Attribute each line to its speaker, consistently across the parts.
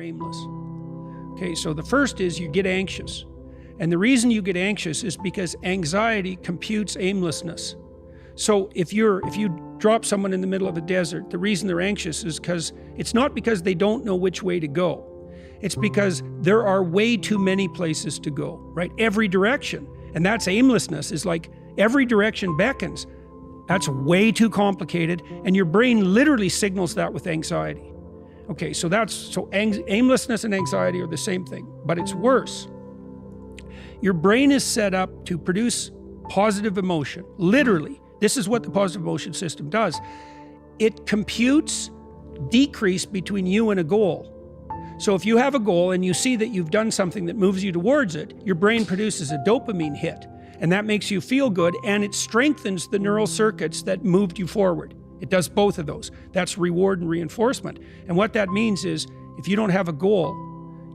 Speaker 1: aimless. Okay, so the first is you get anxious. And the reason you get anxious is because anxiety computes aimlessness. So if you drop someone in the middle of a desert, the reason they're anxious is because it's not because they don't know which way to go. It's because there are way too many places to go, right? Every direction. And that's aimlessness, is like every direction beckons. That's way too complicated, and your brain literally signals that with anxiety. Okay, so aimlessness and anxiety are the same thing, but it's worse. Your brain is set up to produce positive emotion. Literally, this is what the positive emotion system does. It computes decrease between you and a goal. So if you have a goal and you see that you've done something that moves you towards it, your brain produces a dopamine hit, and that makes you feel good, and it strengthens the neural circuits that moved you forward. It does both of those. That's reward and reinforcement. And what that means is, if you don't have a goal,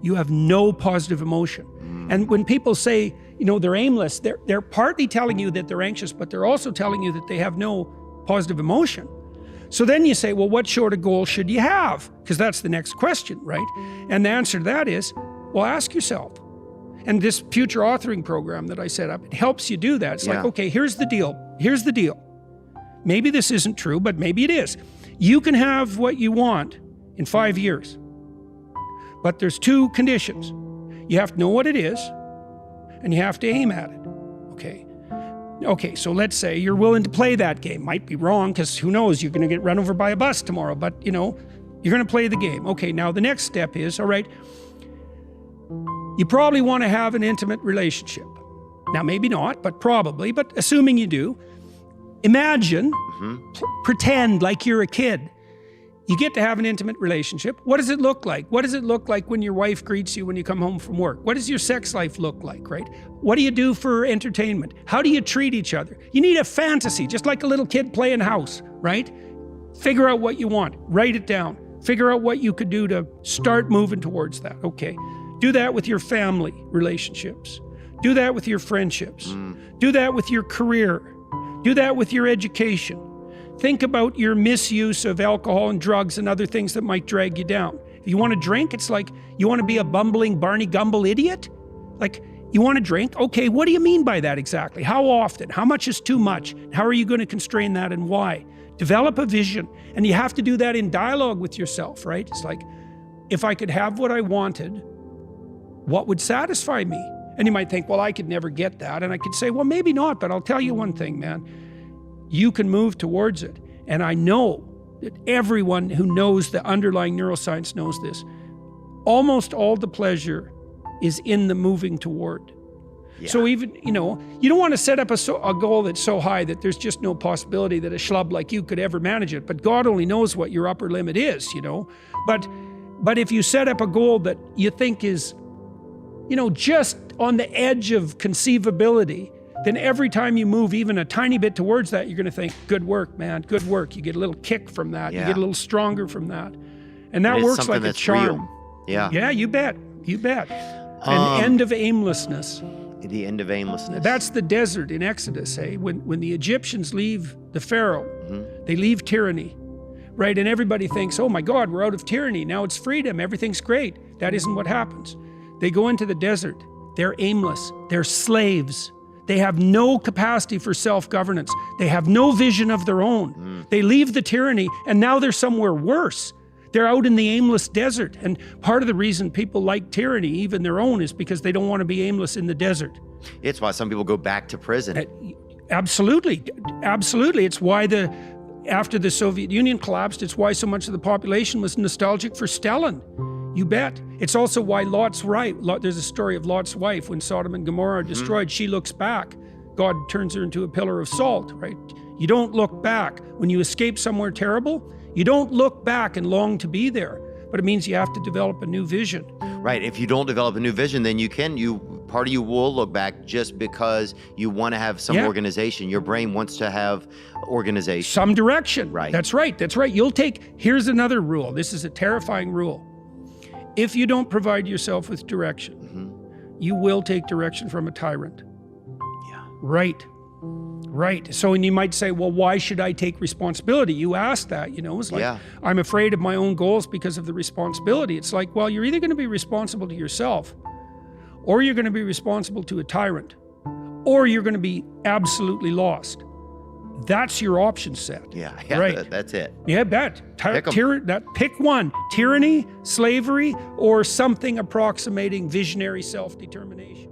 Speaker 1: you have no positive emotion. And when people say, you know, they're aimless, they're partly telling you that they're anxious, but they're also telling you that they have no positive emotion. So then you say, well, what sort of goal should you have? Because that's the next question, right? And the answer to that is, well, ask yourself. And this future authoring program that I set up, it helps you do that. It's like, okay, here's the deal. Here's the deal. Maybe this isn't true, but maybe it is. You can have what you want in 5 years. But there's two conditions. You have to know what it is, and you have to aim at it. Okay, so let's say you're willing to play that game. Might be wrong, because who knows, you're going to get run over by a bus tomorrow, but you know, you're going to play the game. Okay, now the next step is, all right, you probably want to have an intimate relationship. Now maybe not, but probably, but assuming you do, imagine, pretend like you're a kid. You get to have an intimate relationship. What does it look like? What does it look like when your wife greets you when you come home from work? What does your sex life look like, right? What do you do for entertainment? How do you treat each other? You need a fantasy, just like a little kid playing house, right? Figure out what you want, write it down, figure out what you could do to start moving towards that. Okay, do that with your family relationships. Do that with your friendships. Do that with your career. Do that with your education. Think about your misuse of alcohol and drugs and other things that might drag you down. If you want to drink, it's like, you want to be a bumbling Barney Gumble idiot? Like, you want to drink? Okay, what do you mean by that exactly? How often? How much is too much? How are you going to constrain that, and why? Develop a vision, and you have to do that in dialogue with yourself, right? It's like, if I could have what I wanted, what would satisfy me? And you might think, well, I could never get that. And I could say, well, maybe not, but I'll tell you one thing, man. You can move towards it. And I know that everyone who knows the underlying neuroscience knows this. Almost all the pleasure is in the moving toward. So even, you know, you don't want to set up a goal that's so high that there's just no possibility that a schlub like you could ever manage it. But God only knows what your upper limit is, you know. But if you set up a goal that you think is, you know, just on the edge of conceivability, then every time you move even a tiny bit towards that, you're going to think, good work, man, good work. You get a little kick from that. You get a little stronger from that. And that works like a charm. Yeah, you bet. You bet. An end of aimlessness.
Speaker 2: The end of aimlessness.
Speaker 1: That's the desert in Exodus, eh? When the Egyptians leave the Pharaoh, they leave tyranny, right? And everybody thinks, oh my God, we're out of tyranny. Now it's freedom. Everything's great. That isn't what happens. They go into the desert. They're aimless. They're slaves. They have no capacity for self-governance. They have no vision of their own. They leave the tyranny, and now they're somewhere worse. They're out in the aimless desert. And part of the reason people like tyranny, even their own, is because they don't want to be aimless in the desert.
Speaker 2: It's why some people go back to prison.
Speaker 1: Absolutely. Absolutely. It's why after the Soviet Union collapsed, it's why so much of the population was nostalgic for Stalin. You bet. It's also why Lot's wife, there's a story of Lot's wife, when Sodom and Gomorrah are destroyed, she looks back. God turns her into a pillar of salt, right? You don't look back. When you escape somewhere terrible, you don't look back and long to be there. But it means you have to develop a new vision.
Speaker 2: Right. If you don't develop a new vision, then part of you will look back just because you want to have some organization. Your brain wants to have organization.
Speaker 1: Some direction.
Speaker 2: Right.
Speaker 1: That's right. That's right. Here's another rule. This is a terrifying rule. If you don't provide yourself with direction, you will take direction from a tyrant.
Speaker 2: Yeah.
Speaker 1: Right. Right. So, and you might say, well, why should I take responsibility? You asked that, you know, it's like,
Speaker 2: Yeah.
Speaker 1: I'm afraid of my own goals because of the responsibility. It's like, well, you're either going to be responsible to yourself, or you're going to be responsible to a tyrant, or you're going to be absolutely lost. That's your option set.
Speaker 2: Yeah,
Speaker 1: right.
Speaker 2: That's it.
Speaker 1: Yeah, bet.
Speaker 2: Pick 'em.
Speaker 1: Pick one: tyranny, slavery, or something approximating visionary self-determination.